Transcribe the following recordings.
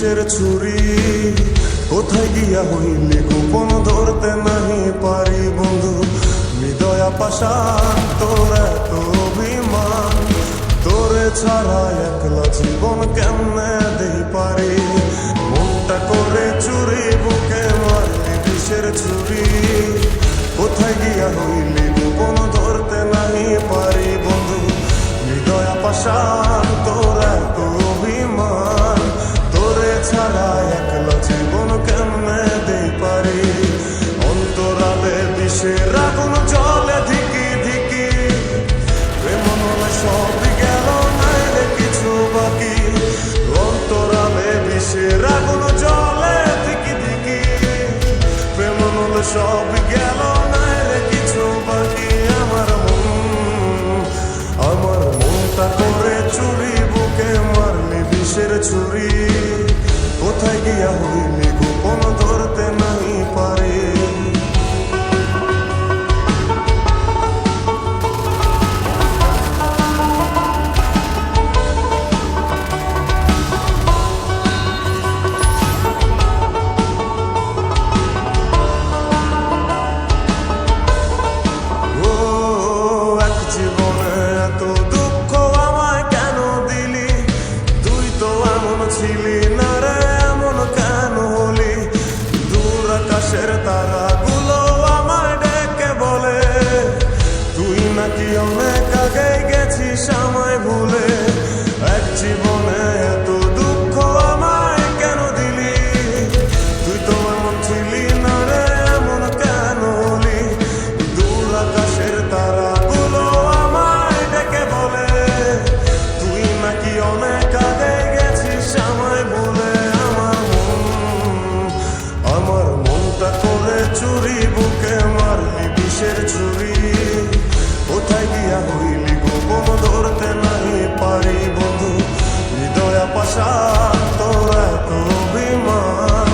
বিষের ছুরি কোথায় গিয়া হইলি গোপন ধরতে নাহি পারি বন্ধু হৃদয়া পাশান তোর এত অভিমান তোরে ছাড়া একলা জীবন কেমনে দেই পারি মনটা করে চুরি বুকে মারলি বিষের ছুরি কোথায় গিয়া হইলি গোপন ধরতে নাহি পারি বন্ধু হৃদয়া পাশান তোর এত অভিমান তোরে ছাড়া একলা জীবন কেমনে দেই পারি অন্তরালে বিষের আগুন জলে ধিকি ধিকি প্রেম নয় সব গেল নাইলে কিছু বাকি অন্তরালে বিষের আগুন জলে ধিকি ধিকি প্রেম নয় সব গেল নাইলে কিছু বাকি আমার মনটা করে চুরি বুকে মারলি বিষের ছুরি কোথায় গিয়া হইলি গোপন ধরতে নাই পারি ছিলি না রে এমন কেন হলি দূর আকাশের তারাগুলো আমায় ডেকে বলে তুই নাকি অনেক আগে গেছিস আমায় ভুলে এক জীবনে এত দুঃখ আমায় কেন দিলি তুই তো এমন ছিলি না রে এমন কেন হলি দূর আকাশের তারাগুলো আমায় ডেকে বলে তুই নাকি অনেক আগে আমায় বলে আমার মনটা করে চুরি বুকে মারলি বিষের ছুরি কোথায় গিয়া হইলি গোপন ধরতে নাই পারি বন্ধু হৃদয়া পাশান তোর এত অভিমান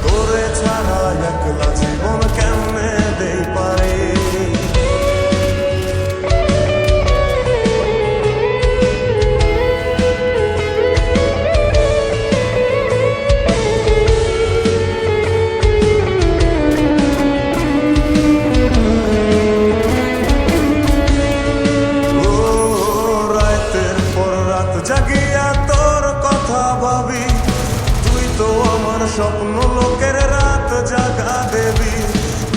তোরে ছাড়া একলা জীবন কেমনে দেই পারি জাগিয়া তোর কথা ভাবি তুই তো আমার স্বপ্ন লোকের রাত জাগা দেবী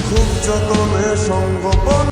খুব যতনে সঙ্গোপন